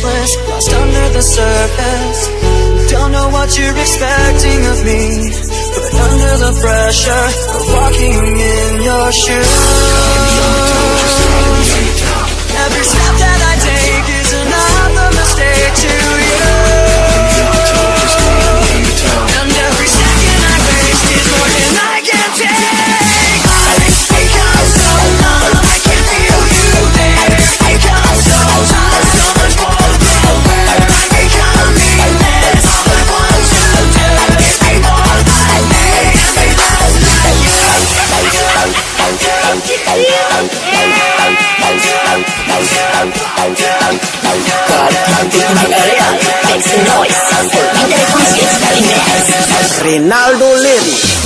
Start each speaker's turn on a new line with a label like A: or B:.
A: faceless, lost under the surface. Don't know what you're expecting of me, but under the pressure of walking in your shoes, every step that I take is another mistake to you, and every second I waste is more than I can take. I've become so numb, I can feel you there. Become so tired, so much more nowhere. I've become meaningless, all I want to do is be more like me and be less like you.
B: Rinaldo Lin.